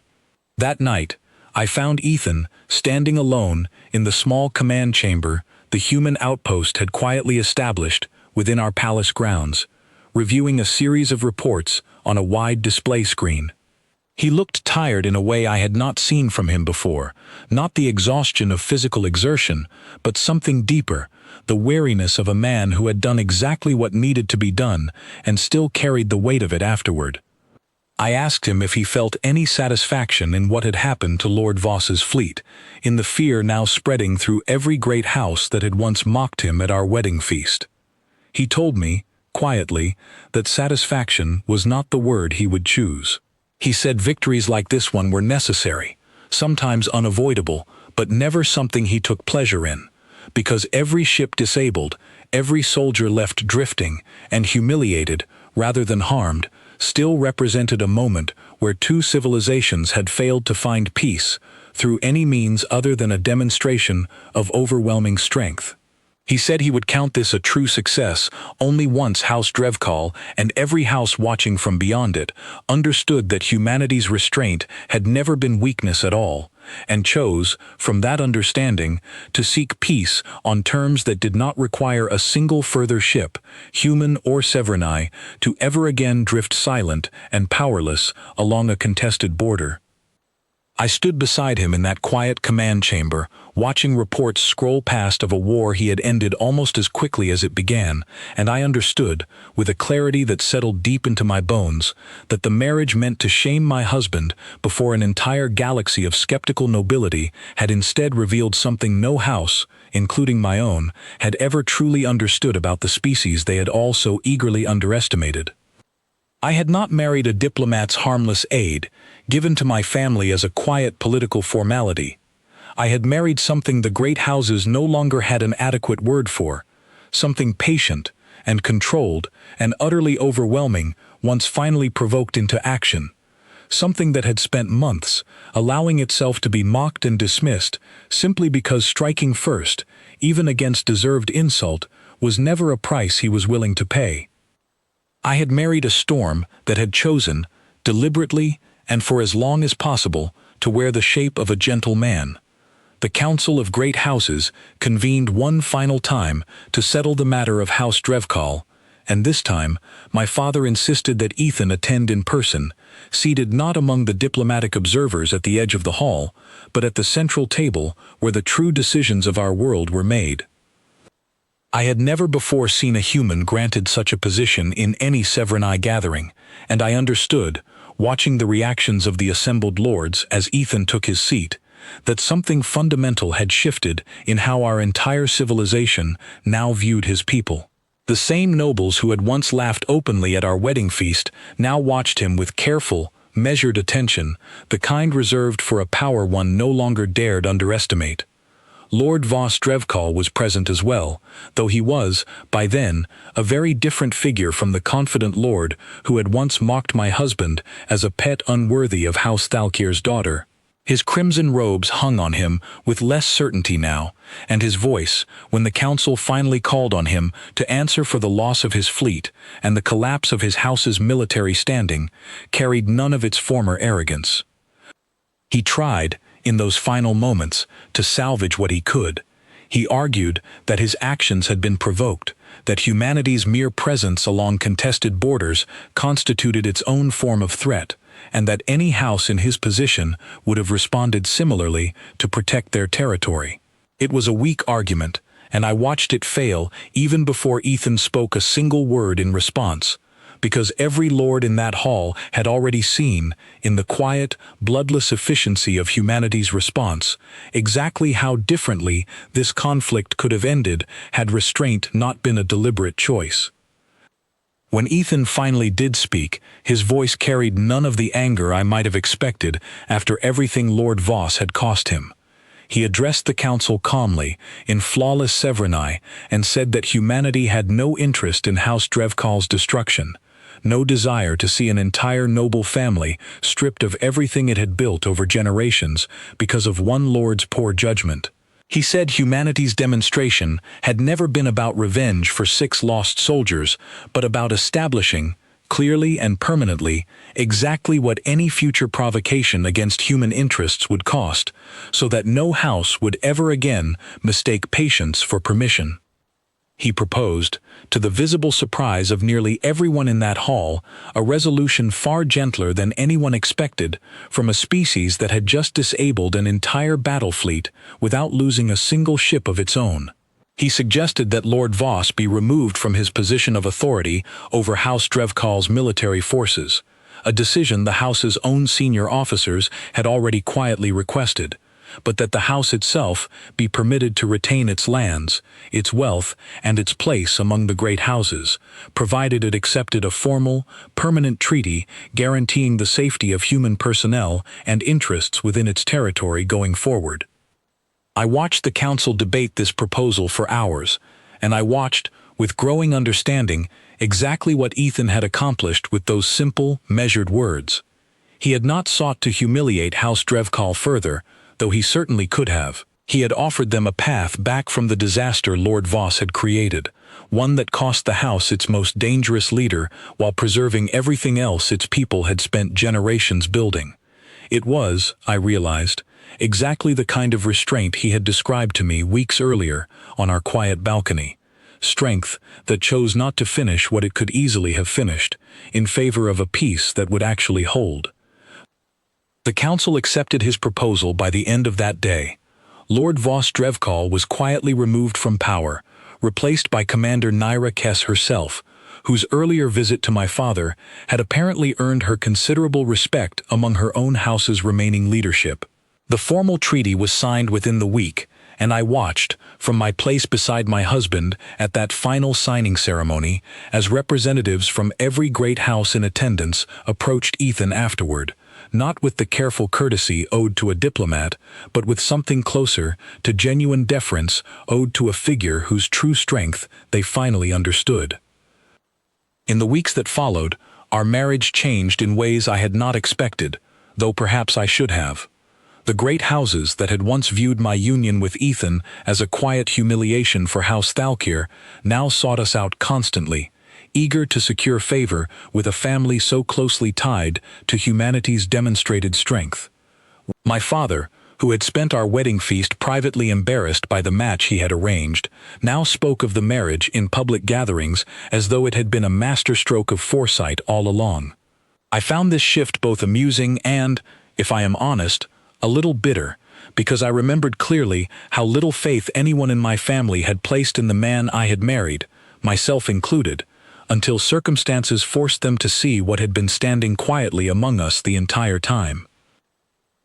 That night, I found Ethan standing alone in the small command chamber the human outpost had quietly established within our palace grounds, reviewing a series of reports on a wide display screen. He looked tired in a way I had not seen from him before, not the exhaustion of physical exertion, but something deeper, the weariness of a man who had done exactly what needed to be done and still carried the weight of it afterward. I asked him if he felt any satisfaction in what had happened to Lord Voss's fleet, in the fear now spreading through every great house that had once mocked him at our wedding feast. He told me, quietly, that satisfaction was not the word he would choose. He said victories like this one were necessary, sometimes unavoidable, but never something he took pleasure in, because every ship disabled, every soldier left drifting and humiliated rather than harmed, still represented a moment where two civilizations had failed to find peace through any means other than a demonstration of overwhelming strength. He said he would count this a true success only once House Drevkal and every house watching from beyond it understood that humanity's restraint had never been weakness at all, and chose, from that understanding, to seek peace on terms that did not require a single further ship, human or Severni, to ever again drift silent and powerless along a contested border. I stood beside him in that quiet command chamber, watching reports scroll past of a war he had ended almost as quickly as it began, and I understood, with a clarity that settled deep into my bones, that the marriage meant to shame my husband before an entire galaxy of skeptical nobility had instead revealed something no house, including my own, had ever truly understood about the species they had all so eagerly underestimated. I had not married a diplomat's harmless aide, given to my family as a quiet political formality. I had married something the great houses no longer had an adequate word for, something patient and controlled and utterly overwhelming once finally provoked into action, something that had spent months allowing itself to be mocked and dismissed simply because striking first, even against deserved insult, was never a price he was willing to pay. I had married a storm that had chosen, deliberately and for as long as possible, to wear the shape of a gentle man. The Council of Great Houses convened one final time to settle the matter of House Drevkal, and this time my father insisted that Ethan attend in person, seated not among the diplomatic observers at the edge of the hall, but at the central table where the true decisions of our world were made. I had never before seen a human granted such a position in any Severini gathering, and I understood, watching the reactions of the assembled lords as Ethan took his seat, that something fundamental had shifted in how our entire civilization now viewed his people. The same nobles who had once laughed openly at our wedding feast now watched him with careful, measured attention, the kind reserved for a power one no longer dared underestimate. Lord Voss Drevkal was present as well, though he was, by then, a very different figure from the confident lord who had once mocked my husband as a pet unworthy of House Thalkir's daughter. His crimson robes hung on him with less certainty now, and his voice, when the council finally called on him to answer for the loss of his fleet and the collapse of his house's military standing, carried none of its former arrogance. He tried, in those final moments, to salvage what he could. He argued that his actions had been provoked, that humanity's mere presence along contested borders constituted its own form of threat, and that any house in his position would have responded similarly to protect their territory. It was a weak argument, and I watched it fail even before Ethan spoke a single word in response, because every lord in that hall had already seen, in the quiet, bloodless efficiency of humanity's response, exactly how differently this conflict could have ended had restraint not been a deliberate choice. When Ethan finally did speak, his voice carried none of the anger I might have expected after everything Lord Voss had cost him. He addressed the council calmly, in flawless Severini, and said that humanity had no interest in House Drevkal's destruction, no desire to see an entire noble family stripped of everything it had built over generations because of one lord's poor judgment. He said humanity's demonstration had never been about revenge for 6 lost soldiers, but about establishing, clearly and permanently, exactly what any future provocation against human interests would cost, so that no house would ever again mistake patience for permission. He proposed, to the visible surprise of nearly everyone in that hall, a resolution far gentler than anyone expected from a species that had just disabled an entire battle fleet without losing a single ship of its own. He suggested that Lord Voss be removed from his position of authority over House Drevkal's military forces, a decision the House's own senior officers had already quietly requested, but that the House itself be permitted to retain its lands, its wealth, and its place among the great houses, provided it accepted a formal, permanent treaty guaranteeing the safety of human personnel and interests within its territory going forward. I watched the council debate this proposal for hours, and I watched, with growing understanding, exactly what Ethan had accomplished with those simple, measured words. He had not sought to humiliate House Drevkal further, though he certainly could have. He had offered them a path back from the disaster Lord Voss had created, one that cost the house its most dangerous leader while preserving everything else its people had spent generations building. It was, I realized, exactly the kind of restraint he had described to me weeks earlier on our quiet balcony. Strength that chose not to finish what it could easily have finished, in favor of a peace that would actually hold. The council accepted his proposal by the end of that day. Lord Voss Drevkal was quietly removed from power, replaced by Commander Naira Kess herself, whose earlier visit to my father had apparently earned her considerable respect among her own house's remaining leadership. The formal treaty was signed within the week, and I watched, from my place beside my husband at that final signing ceremony, as representatives from every great house in attendance approached Ethan afterward, not with the careful courtesy owed to a diplomat, but with something closer to genuine deference owed to a figure whose true strength they finally understood. In the weeks that followed, Our marriage changed in ways I had not expected, though perhaps I should have. The great houses that had once viewed my union with Ethan as a quiet humiliation for House Thalkir now sought us out constantly, eager to secure favor with a family so closely tied to humanity's demonstrated strength. My father, who had spent our wedding feast privately embarrassed by the match he had arranged, now spoke of the marriage in public gatherings as though it had been a masterstroke of foresight all along. I found this shift both amusing and, if I am honest, a little bitter, because I remembered clearly how little faith anyone in my family had placed in the man I had married, myself included, until circumstances forced them to see what had been standing quietly among us the entire time.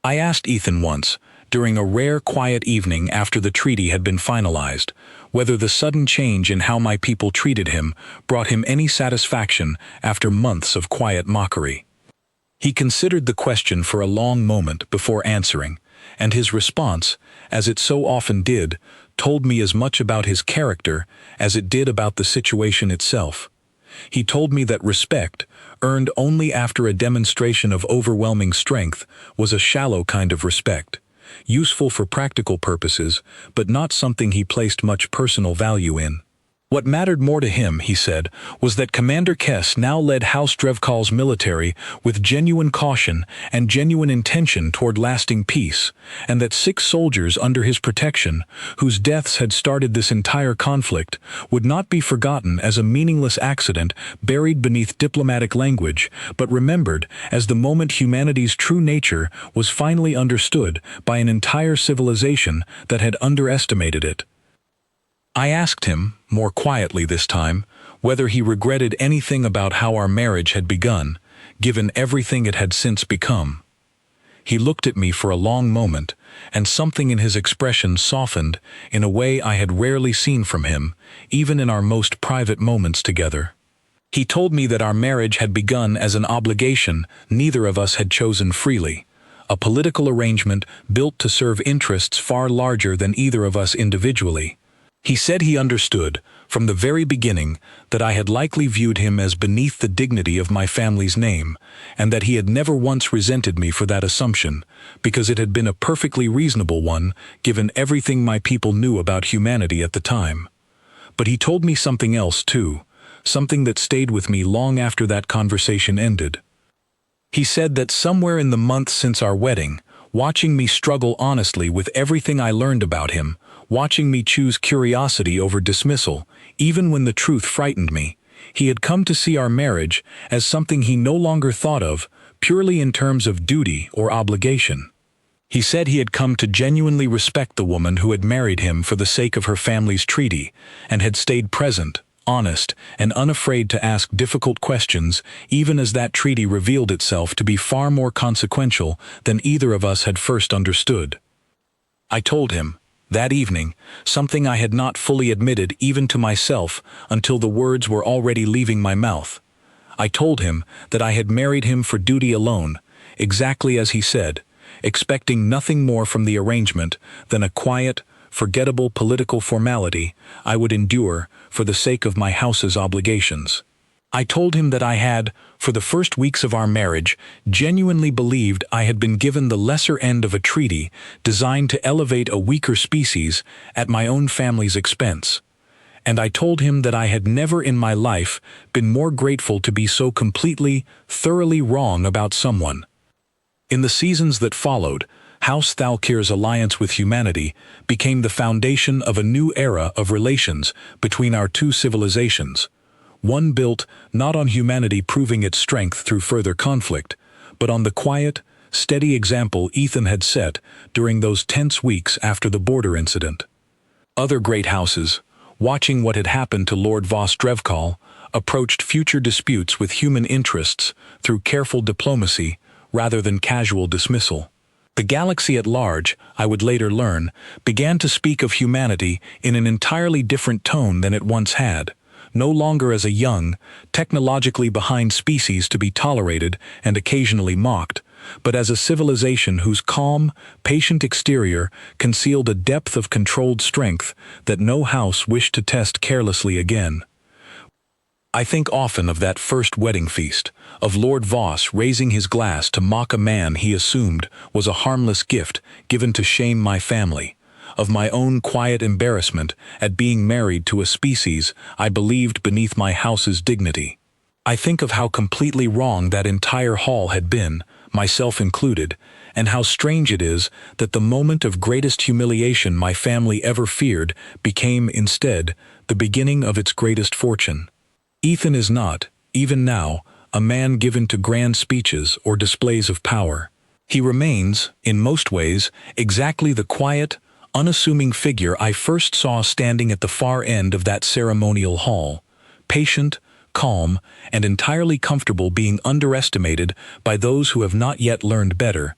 I asked Ethan once, during a rare quiet evening after the treaty had been finalized, whether the sudden change in how my people treated him brought him any satisfaction after months of quiet mockery. He considered the question for a long moment before answering, and his response, as it so often did, told me as much about his character as it did about the situation itself. He told me that respect, earned only after a demonstration of overwhelming strength, was a shallow kind of respect, useful for practical purposes, but not something he placed much personal value in. What mattered more to him, he said, was that Commander Kess now led House Drevkal's military with genuine caution and genuine intention toward lasting peace, and that 6 soldiers under his protection, whose deaths had started this entire conflict, would not be forgotten as a meaningless accident buried beneath diplomatic language, but remembered as the moment humanity's true nature was finally understood by an entire civilization that had underestimated it. I asked him, more quietly this time, whether he regretted anything about how our marriage had begun, given everything it had since become. He looked at me for a long moment, and something in his expression softened in a way I had rarely seen from him, even in our most private moments together. He told me that our marriage had begun as an obligation neither of us had chosen freely, a political arrangement built to serve interests far larger than either of us individually. He said he understood, from the very beginning, that I had likely viewed him as beneath the dignity of my family's name, and that he had never once resented me for that assumption, because it had been a perfectly reasonable one, given everything my people knew about humanity at the time. But he told me something else too, something that stayed with me long after that conversation ended. He said that somewhere in the months since our wedding, watching me struggle honestly with everything I learned about him, watching me choose curiosity over dismissal, even when the truth frightened me, he had come to see our marriage as something he no longer thought of purely in terms of duty or obligation. He said he had come to genuinely respect the woman who had married him for the sake of her family's treaty, and had stayed present, honest, and unafraid to ask difficult questions, even as that treaty revealed itself to be far more consequential than either of us had first understood. I told him, that evening, something I had not fully admitted even to myself until the words were already leaving my mouth. I told him that I had married him for duty alone, exactly as he said, expecting nothing more from the arrangement than a quiet, forgettable political formality I would endure for the sake of my house's obligations. I told him that I had, for the first weeks of our marriage, genuinely believed I had been given the lesser end of a treaty designed to elevate a weaker species at my own family's expense. And I told him that I had never in my life been more grateful to be so completely, thoroughly wrong about someone. In the seasons that followed, House Thalkir's alliance with humanity became the foundation of a new era of relations between our two civilizations. One built not on humanity proving its strength through further conflict, but on the quiet, steady example Ethan had set during those tense weeks after the border incident. Other great houses, watching what had happened to Lord Voss Drevkal, approached future disputes with human interests through careful diplomacy rather than casual dismissal. The galaxy at large, I would later learn, began to speak of humanity in an entirely different tone than it once had, no longer as a young, technologically behind species to be tolerated and occasionally mocked, but as a civilization whose calm, patient exterior concealed a depth of controlled strength that no house wished to test carelessly again. I think often of that first wedding feast, of Lord Voss raising his glass to mock a man he assumed was a harmless gift given to shame my family, of my own quiet embarrassment at being married to a species I believed beneath my house's dignity. I think of how completely wrong that entire hall had been, myself included, and how strange it is that the moment of greatest humiliation my family ever feared became, instead, the beginning of its greatest fortune. Ethan is not, even now, a man given to grand speeches or displays of power. He remains, in most ways, exactly the quiet, unassuming figure I first saw standing at the far end of that ceremonial hall, patient, calm, and entirely comfortable being underestimated by those who have not yet learned better.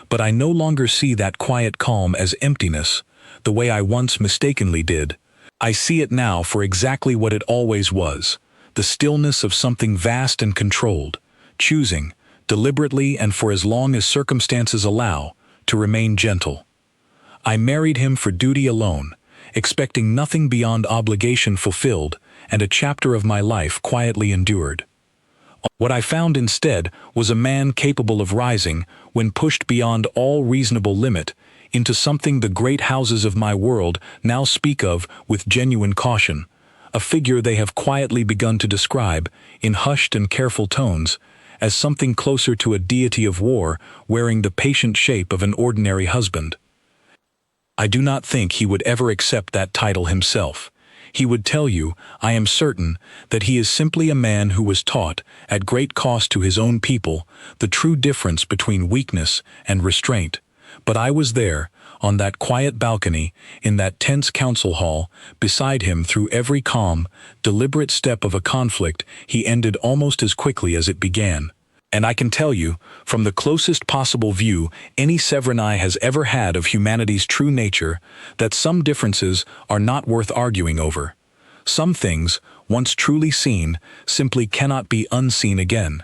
But I no longer see that quiet calm as emptiness, the way I once mistakenly did. I see it now for exactly what it always was, the stillness of something vast and controlled, choosing, deliberately and for as long as circumstances allow, to remain gentle. I married him for duty alone, expecting nothing beyond obligation fulfilled, and a chapter of my life quietly endured. What I found instead was a man capable of rising, when pushed beyond all reasonable limit, into something the great houses of my world now speak of with genuine caution, a figure they have quietly begun to describe, in hushed and careful tones, as something closer to a deity of war wearing the patient shape of an ordinary husband. I do not think he would ever accept that title himself. He would tell you, I am certain, that he is simply a man who was taught, at great cost to his own people, the true difference between weakness and restraint. But I was there, on that quiet balcony, in that tense council hall, beside him through every calm, deliberate step of a conflict he ended almost as quickly as it began. And I can tell you, from the closest possible view any Severin eye has ever had of humanity's true nature, that some differences are not worth arguing over. Some things, once truly seen, simply cannot be unseen again.